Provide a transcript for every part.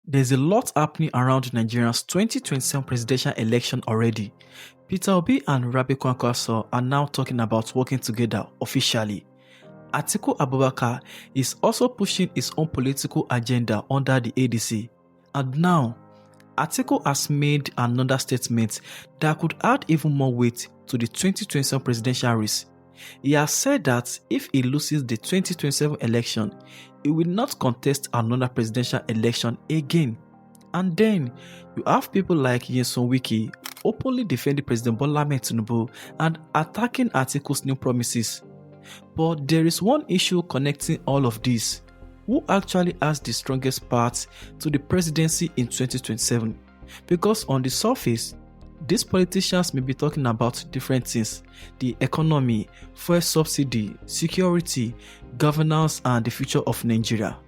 There's a lot happening around Nigeria's 2027 presidential election already. Peter Obi and Rabiu Kwankwaso are now talking about working together officially. Atiku Abubakar is also pushing his own political agenda under the ADC. And now, Atiku has made another statement that could add even more weight to the 2027 presidential race. He has said that if he loses the 2027 election, he will not contest another presidential election again. And then you have people like Nyesom Wike openly defending President Bola Tinubu and attacking Atiku's new promises. But there is one issue connecting all of this. Who actually has the strongest path to the presidency in 2027? Because on the surface, these politicians may be talking about different things: the economy, fuel subsidy, security, governance, and the future of Nigeria.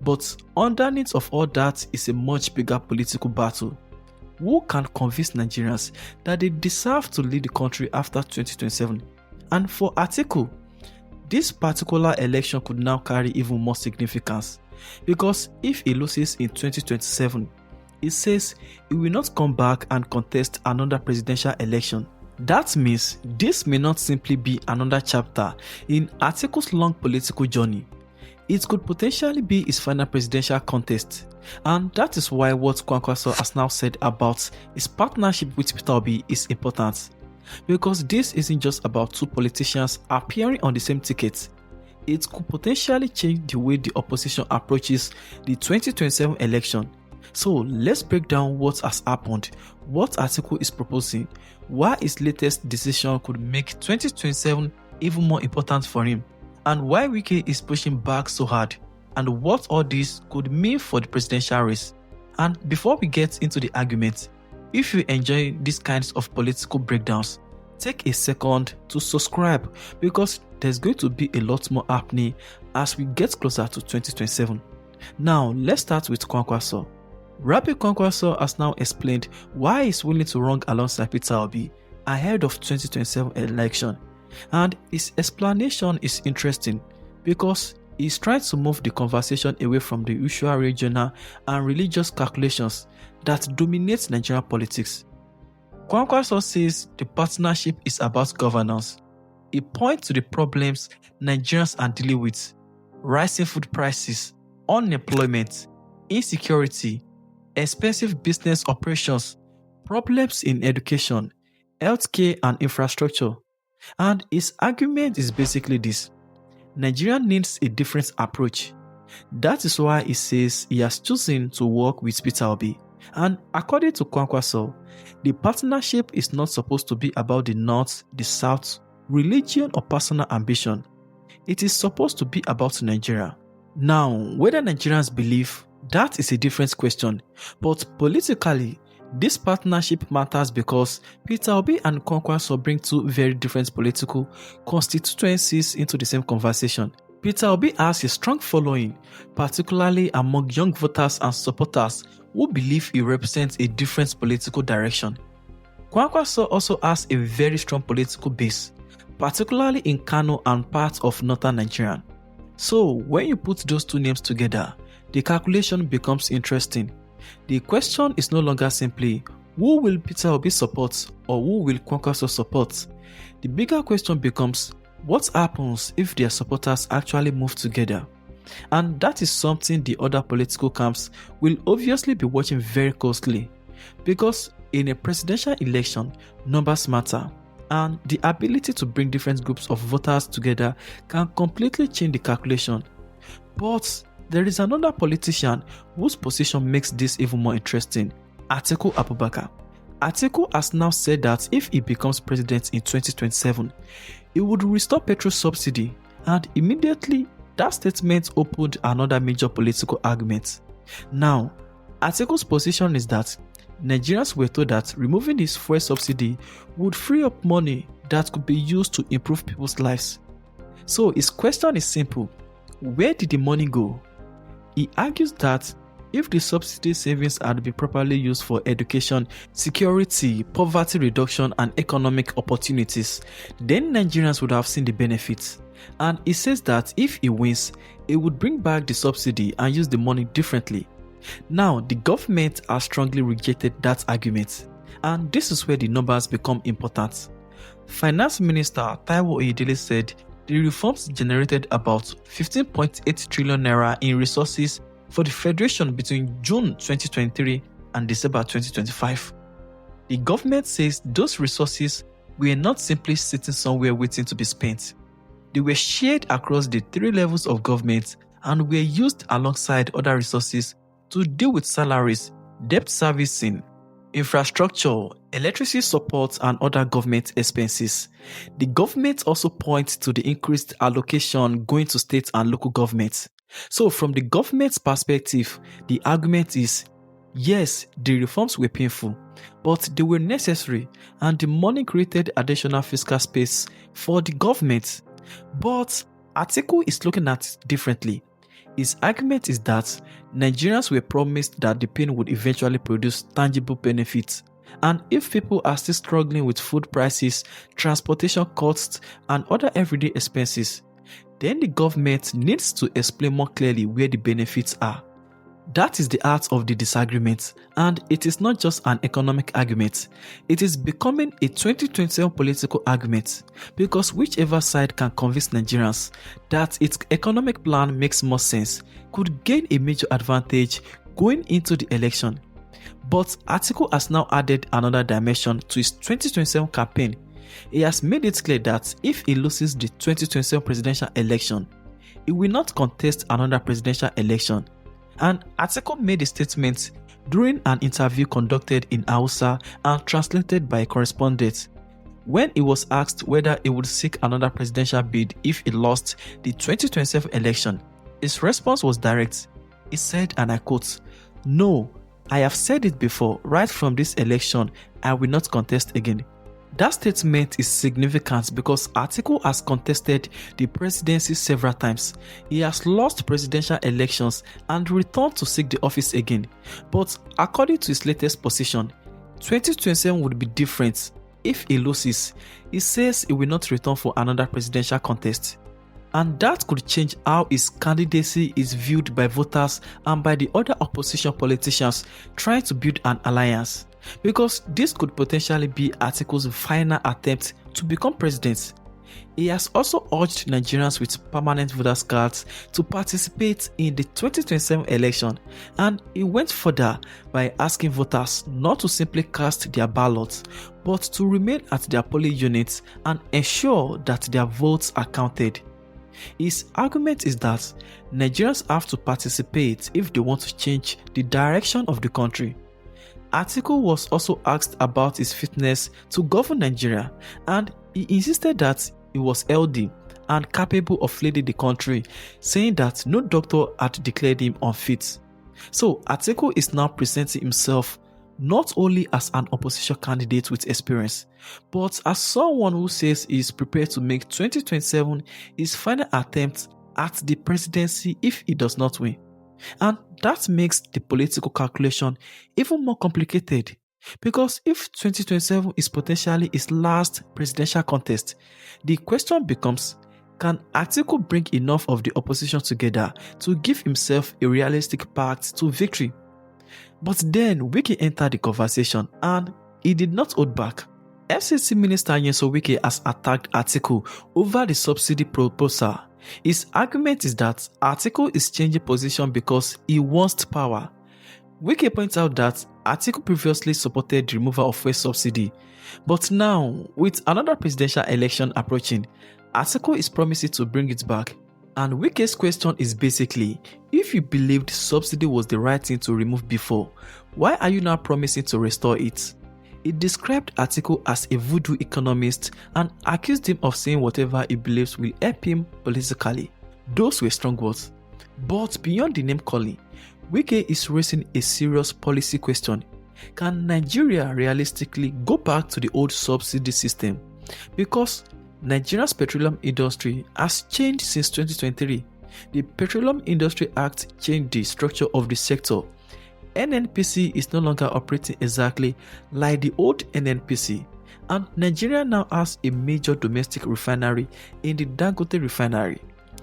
But underneath of all that is a much bigger political battle. Who can convince Nigerians that they deserve to lead the country after 2027? And for Atiku, this particular election could now carry even more significance, because if he loses in 2027, it says he will not come back and contest another presidential election. That means this may not simply be another chapter in Atiku's long political journey. It could potentially be his final presidential contest. And that is why what Kwankwaso has now said about his partnership with Peter Obi is important. Because this isn't just about two politicians appearing on the same ticket. It could potentially change the way the opposition approaches the 2027 election. So let's break down what has happened, what Atiku is proposing, why his latest decision could make 2027 even more important for him, and why Wike is pushing back so hard, and what all this could mean for the presidential race. And before we get into the argument, if you enjoy these kinds of political breakdowns, take a second to subscribe, because there's going to be a lot more happening as we get closer to 2027. Now let's start with Kwankwaso. Rabiu Kwankwaso has now explained why he's willing to run alongside Peter Obi ahead of 2027 election, and his explanation is interesting because he's trying to move the conversation away from the usual regional and religious calculations that dominate Nigerian politics. Kwankwaso says the partnership is about governance. He points to the problems Nigerians are dealing with: rising food prices, unemployment, insecurity, expensive business operations, problems in education, healthcare, and infrastructure. And his argument is basically this: Nigeria needs a different approach. That is why he says he has chosen to work with Peter Obi. And according to Kwankwaso, the partnership is not supposed to be about the North, the South, religion, or personal ambition. It is supposed to be about Nigeria. Now, whether Nigerians believe, that is a different question, but politically, this partnership matters because Peter Obi and Kwankwaso bring two very different political constituencies into the same conversation. Peter Obi has a strong following, particularly among young voters and supporters who believe he represents a different political direction. Kwankwaso also has a very strong political base, particularly in Kano and parts of northern Nigeria. So when you put those two names together, the calculation becomes interesting. The question is no longer simply who will Peter Obi support or who will Kwankwaso support. The bigger question becomes what happens if their supporters actually move together. And that is something the other political camps will obviously be watching very closely, because in a presidential election, numbers matter, and the ability to bring different groups of voters together can completely change the calculation. But there is another politician whose position makes this even more interesting: Atiku Abubakar. Atiku has now said that if he becomes president in 2027, he would restore petrol subsidy, and immediately that statement opened another major political argument. Now, Atiku's position is that Nigerians were told that removing this fuel subsidy would free up money that could be used to improve people's lives. So his question is simple: where did the money go? He argues that if the subsidy savings had been properly used for education, security, poverty reduction, and economic opportunities, then Nigerians would have seen the benefits. And he says that if he wins, he would bring back the subsidy and use the money differently. Now, the government has strongly rejected that argument, and this is where the numbers become important. Finance Minister Taiwo Oyedele said the reforms generated about 15.8 trillion naira in resources for the Federation between June 2023 and December 2025. The government says those resources were not simply sitting somewhere waiting to be spent. They were shared across the 3 levels of government and were used alongside other resources to deal with salaries, debt servicing, infrastructure, electricity support, and other government expenses. The government also points to the increased allocation going to state and local governments. So from the government's perspective, the argument is, yes, the reforms were painful, but they were necessary and the money created additional fiscal space for the government. But Atiku is looking at it differently. His argument is that Nigerians were promised that the pain would eventually produce tangible benefits. And if people are still struggling with food prices, transportation costs, and other everyday expenses, then the government needs to explain more clearly where the benefits are. That is the heart of the disagreement, and it is not just an economic argument. It is becoming a 2027 political argument, because whichever side can convince Nigerians that its economic plan makes more sense could gain a major advantage going into the election. But Atiku has now added another dimension to his 2027 campaign. He has made it clear that if he loses the 2027 presidential election, he will not contest another presidential election. And Atiku made a statement during an interview conducted in Hausa and translated by a correspondent. When he was asked whether he would seek another presidential bid if he lost the 2027 election, his response was direct. He said, and I quote, "No, I have said it before, right from this election, I will not contest again." That statement is significant because Atiku has contested the presidency several times. He has lost presidential elections and returned to seek the office again. But according to his latest position, 2027 would be different. If he loses, he says he will not return for another presidential contest. And that could change how his candidacy is viewed by voters and by the other opposition politicians trying to build an alliance. Because this could potentially be Atiku's final attempt to become president. He has also urged Nigerians with permanent voters cards to participate in the 2027 election, and he went further by asking voters not to simply cast their ballots, but to remain at their polling units and ensure that their votes are counted. His argument is that Nigerians have to participate if they want to change the direction of the country. Atiku was also asked about his fitness to govern Nigeria, and he insisted that he was healthy and capable of leading the country, saying that no doctor had declared him unfit. So Atiku is now presenting himself not only as an opposition candidate with experience, but as someone who says he is prepared to make 2027 his final attempt at the presidency if he does not win. And that makes the political calculation even more complicated, because if 2027 is potentially his last presidential contest, the question becomes, can Atiku bring enough of the opposition together to give himself a realistic path to victory? But then Wike entered the conversation and he did not hold back. FCT Minister Nyesom Wike has attacked Atiku over the subsidy proposal. His argument is that Atiku is changing position because he wants power. Wike points out that Atiku previously supported the removal of fuel subsidy, but now, with another presidential election approaching, Atiku is promising to bring it back. And Wike's question is basically, if you believed subsidy was the right thing to remove before, why are you now promising to restore it? He described Atiku as a voodoo economist and accused him of saying whatever he believes will help him politically. Those were strong words. But beyond the name calling, Wike is raising a serious policy question. Can Nigeria realistically go back to the old subsidy system? Because Nigeria's petroleum industry has changed since 2023. The Petroleum Industry Act changed the structure of the sector. NNPC is no longer operating exactly like the old NNPC, and Nigeria now has a major domestic refinery in the Dangote refinery.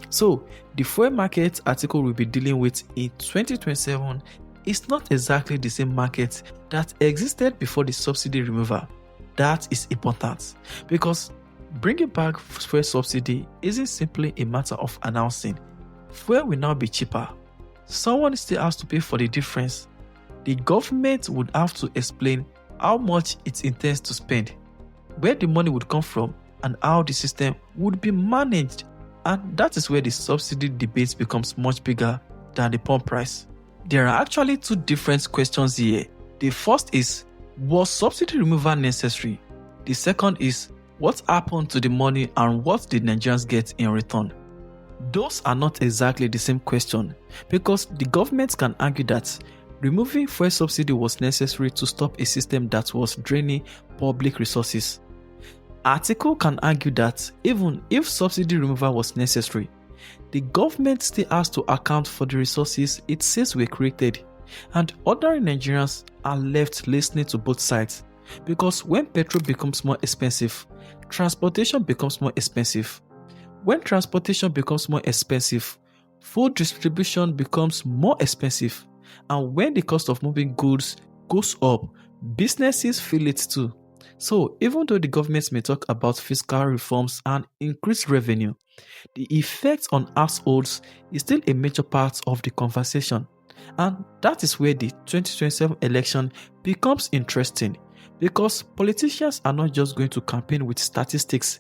So, the fuel market Atiku will be dealing with in 2027 is not exactly the same market that existed before the subsidy removal. That is important because bringing back fuel subsidy isn't simply a matter of announcing fuel will now be cheaper. Someone still has to pay for the difference. The government would have to explain how much it intends to spend, where the money would come from, and how the system would be managed. And that is where the subsidy debate becomes much bigger than the pump price. There are actually two different questions here. The first is, was subsidy removal necessary? The second is, what happened to the money and what did Nigerians get in return? Those are not exactly the same question because the government can argue that removing fuel subsidy was necessary to stop a system that was draining public resources. Atiku can argue that even if subsidy removal was necessary, the government still has to account for the resources it says were created, and ordinary Nigerians are left listening to both sides because when petrol becomes more expensive, transportation becomes more expensive. When transportation becomes more expensive, food distribution becomes more expensive, and when the cost of moving goods goes up, businesses feel it too. So even though the government may talk about fiscal reforms and increased revenue, the effect on households is still a major part of the conversation. And that is where the 2027 election becomes interesting because politicians are not just going to campaign with statistics,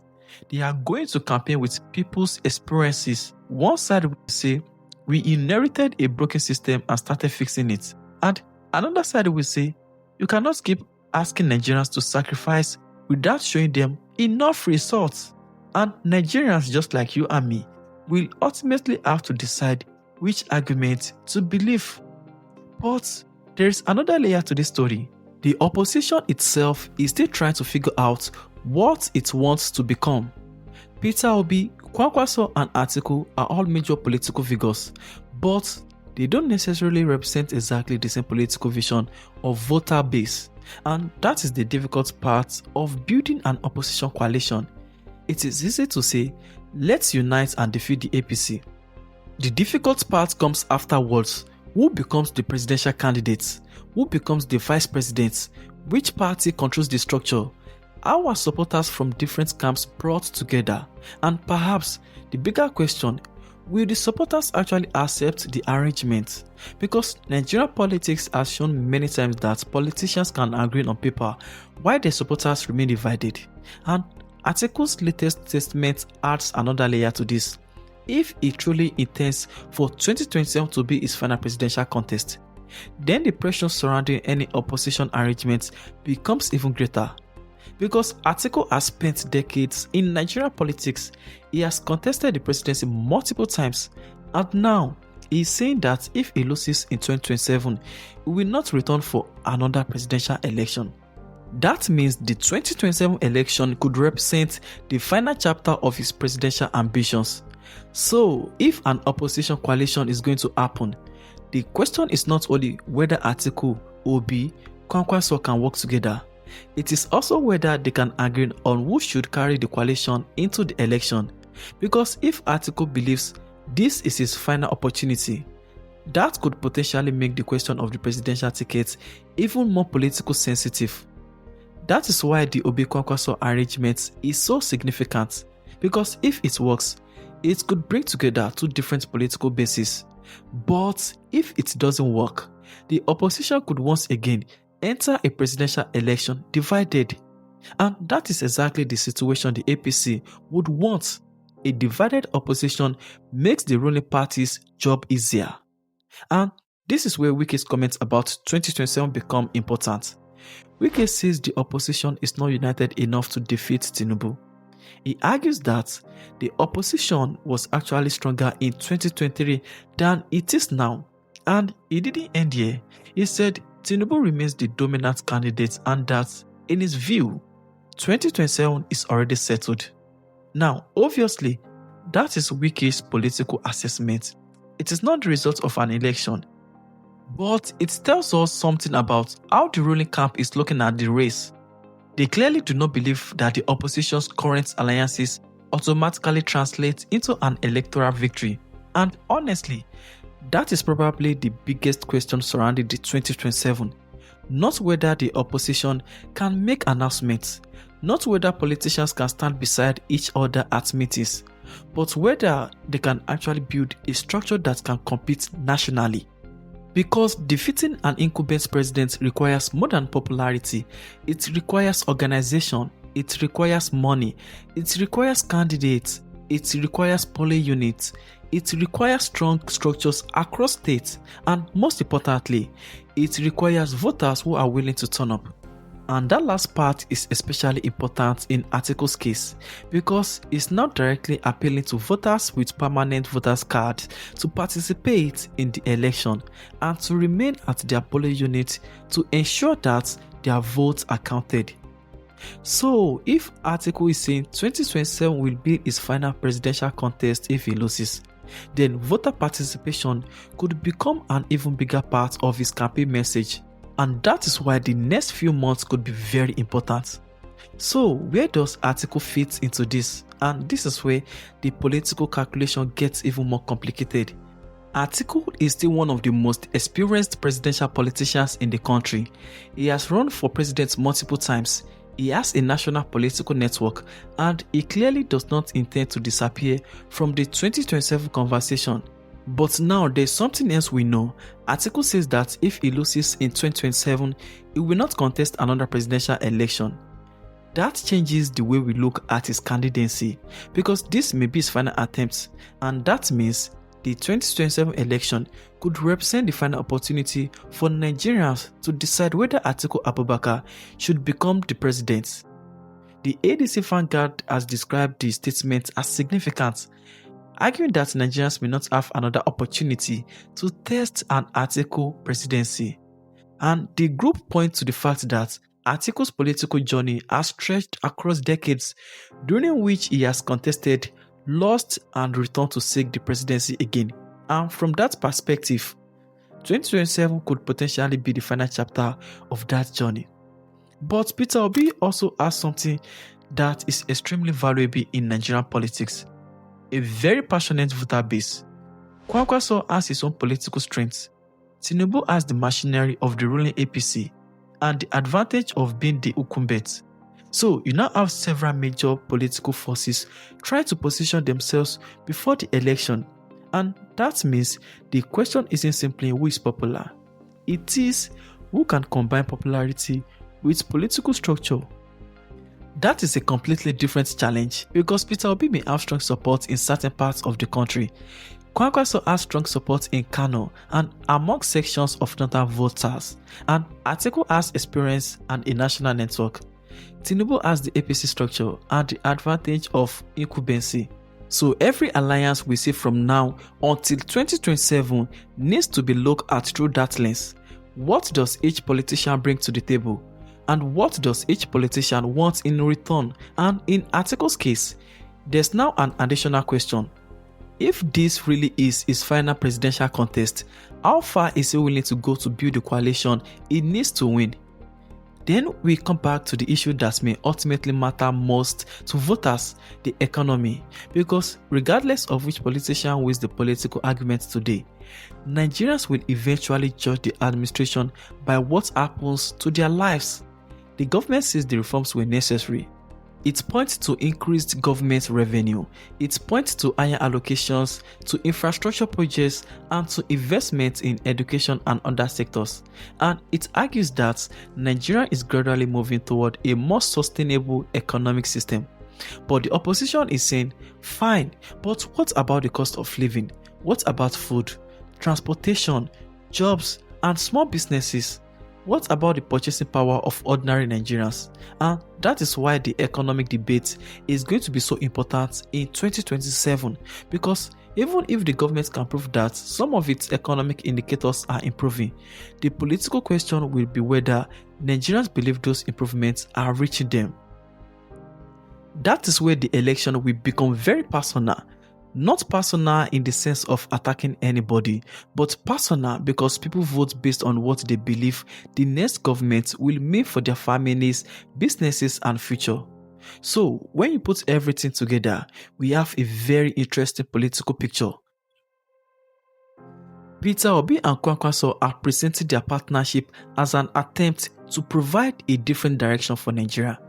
they are going to campaign with people's experiences. One side will say, we inherited a broken system and started fixing it. And another side will say, you cannot keep asking Nigerians to sacrifice without showing them enough results. And Nigerians, just like you and me, will ultimately have to decide which argument to believe. But there is another layer to this story. The opposition itself is still trying to figure out what it wants to become. Peter Obi, Kwankwaso and Atiku are all major political figures, but they don't necessarily represent exactly the same political vision or voter base. And that is the difficult part of building an opposition coalition. It is easy to say, let's unite and defeat the APC. The difficult part comes afterwards. Who becomes the presidential candidate? Who becomes the vice president? Which party controls the structure? How are supporters from different camps brought together? And perhaps the bigger question, will the supporters actually accept the arrangement? Because Nigerian politics has shown many times that politicians can agree on paper while their supporters remain divided. And Atiku's latest statement adds another layer to this. If he truly intends for 2027 to be his final presidential contest, then the pressure surrounding any opposition arrangement becomes even greater. Because Atiku has spent decades in Nigerian politics, he has contested the presidency multiple times, and now he is saying that if he loses in 2027, he will not return for another presidential election. That means the 2027 election could represent the final chapter of his presidential ambitions. So, if an opposition coalition is going to happen, the question is not only whether Atiku, Obi, Kwankwaso can work together. It is also whether they can agree on who should carry the coalition into the election. Because if Atiku believes this is his final opportunity, that could potentially make the question of the presidential ticket even more politically sensitive. That is why the Obi Kwankwaso arrangement is so significant, because if it works, it could bring together two different political bases. But if it doesn't work, the opposition could once again enter a presidential election divided. And that is exactly the situation the APC would want. A divided opposition makes the ruling party's job easier. And this is where Wike's comments about 2027 become important. Wike says the opposition is not united enough to defeat Tinubu. He argues that the opposition was actually stronger in 2023 than it is now. And he didn't end here. He said Tinubu remains the dominant candidate and that, in his view, 2027 is already settled. Now, obviously, that is Wike's political assessment. It is not the result of an election, but it tells us something about how the ruling camp is looking at the race. They clearly do not believe that the opposition's current alliances automatically translate into an electoral victory. And honestly, That is probably the biggest question surrounding the 2027. Not whether the opposition can make announcements, not whether politicians can stand beside each other at meetings, but whether they can actually build a structure that can compete nationally. Because defeating an incumbent president requires more than popularity, it requires organization, it requires money, it requires candidates, it requires polling units, it requires strong structures across states, and most importantly, it requires voters who are willing to turn up. And that last part is especially important in Atiku's case because it's not directly appealing to voters with permanent voters cards to participate in the election and to remain at their polling unit to ensure that their votes are counted. So, if Atiku is saying 2027 will be his final presidential contest if he loses, then voter participation could become an even bigger part of his campaign message. And that is why the next few months could be very important. So, where does Atiku fit into this? And this is where the political calculation gets even more complicated. Atiku is still one of the most experienced presidential politicians in the country. He has run for president multiple times. He has a national political network, and he clearly does not intend to disappear from the 2027 conversation. But now there's something else we know. Atiku says that if he loses in 2027, he will not contest another presidential election. That changes the way we look at his candidacy because this may be his final attempt, and that means the 2027 election could represent the final opportunity for Nigerians to decide whether Atiku Abubakar should become the president. The ADC Vanguard has described the statement as significant, arguing that Nigerians may not have another opportunity to test an Atiku presidency. And the group points to the fact that Atiku's political journey has stretched across decades, during which he has contested, lost, and returned to seek the presidency again. And from that perspective, 2027 could potentially be the final chapter of that journey. But Peter Obi also has something that is extremely valuable in Nigerian politics: a very passionate voter base. Kwankwaso has his own political strengths. Tinubu has the machinery of the ruling APC and the advantage of being the incumbent. So you now have several major political forces trying to position themselves before the election, and that means the question isn't simply who is popular. It is who can combine popularity with political structure. That is a completely different challenge because Peter Obi may have strong support in certain parts of the country. Kwankwaso has strong support in Kano and among sections of northern voters, and Atiku has experience and a national network. Tinubu has the APC structure and the advantage of incumbency. So every alliance we see from now until 2027 needs to be looked at through that lens. What does each politician bring to the table? And what does each politician want in return? And in Atiku's case, there's now an additional question. If this really is his final presidential contest, how far is he willing to go to build the coalition he needs to win? Then we come back to the issue that may ultimately matter most to voters, the economy. Because regardless of which politician wins the political argument today, Nigerians will eventually judge the administration by what happens to their lives. The government says the reforms were necessary. It points to increased government revenue. It points to higher allocations to infrastructure projects and to investments in education and other sectors. And it argues that Nigeria is gradually moving toward a more sustainable economic system. But the opposition is saying, fine, but what about the cost of living? What about food, transportation, jobs, and small businesses? What about the purchasing power of ordinary Nigerians? And that is why the economic debate is going to be so important in 2027, because even if the government can prove that some of its economic indicators are improving, the political question will be whether Nigerians believe those improvements are reaching them. That is where the election will become very personal. Not personal in the sense of attacking anybody, but personal because people vote based on what they believe the next government will mean for their families, businesses, and future. So, when you put everything together, we have a very interesting political picture. Peter Obi and Kwankwaso are presenting their partnership as an attempt to provide a different direction for Nigeria.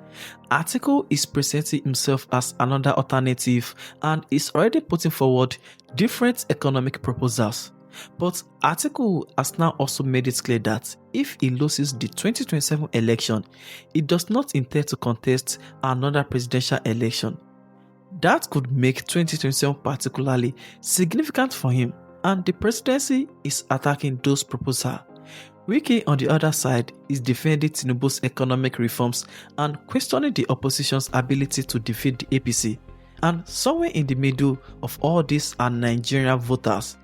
Atiku is presenting himself as another alternative and is already putting forward different economic proposals. But Atiku has now also made it clear that if he loses the 2027 election, he does not intend to contest another presidential election. That could make 2027 particularly significant for him, and the presidency is attacking those proposals. Wike, on the other side, is defending Tinubu's economic reforms and questioning the opposition's ability to defeat the APC. And somewhere in the middle of all this are Nigerian voters.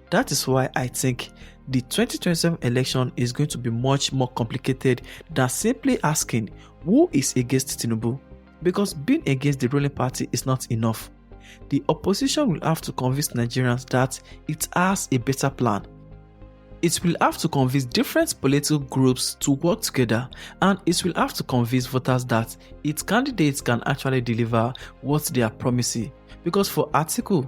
That is why I think the 2027 election is going to be much more complicated than simply asking who is against Tinubu, because being against the ruling party is not enough. The opposition will have to convince Nigerians that it has a better plan. It will have to convince different political groups to work together, and it will have to convince voters that its candidates can actually deliver what they are promising. Because for Atiku,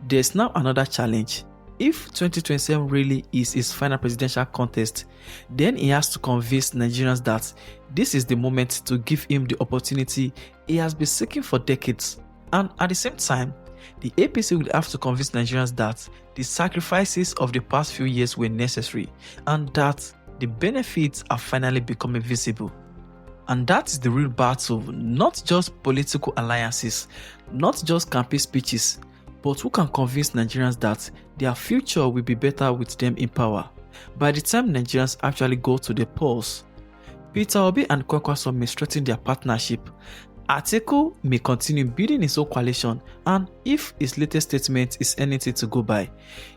there's now another challenge. If 2027 really is his final presidential contest, then he has to convince Nigerians that this is the moment to give him the opportunity he has been seeking for decades. And at the same time, the APC will have to convince Nigerians that the sacrifices of the past few years were necessary and that the benefits are finally becoming visible. And that is the real battle, not just political alliances, not just campaign speeches, but who can convince Nigerians that their future will be better with them in power by the time Nigerians actually go to the polls. Peter Obi and Kwankwaso may strengthen their partnership. Atiku may continue building his own coalition, and if his latest statement is anything to go by,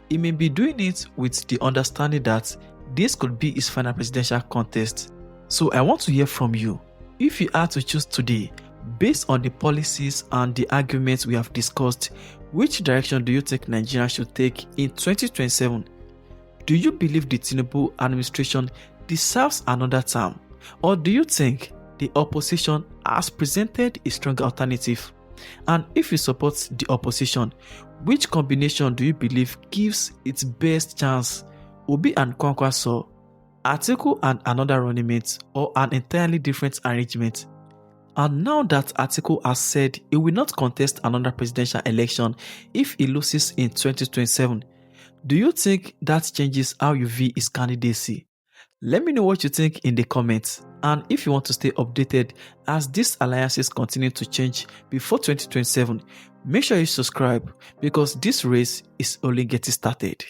he may be doing it with the understanding that this could be his final presidential contest. So I want to hear from you. If you had to choose today, based on the policies and the arguments we have discussed, which direction do you think Nigeria should take in 2027? Do you believe the Tinubu administration deserves another term? Or do you think the opposition has presented a strong alternative? And if you support the opposition, which combination do you believe gives its best chance? Obi and Kwankwaso, Atiku and another running mate, or an entirely different arrangement? And now that Atiku has said he will not contest another presidential election if he loses in 2027, do you think that changes how you view his candidacy? Let me know what you think in the comments, and if you want to stay updated as these alliances continue to change before 2027, make sure you subscribe because this race is only getting started.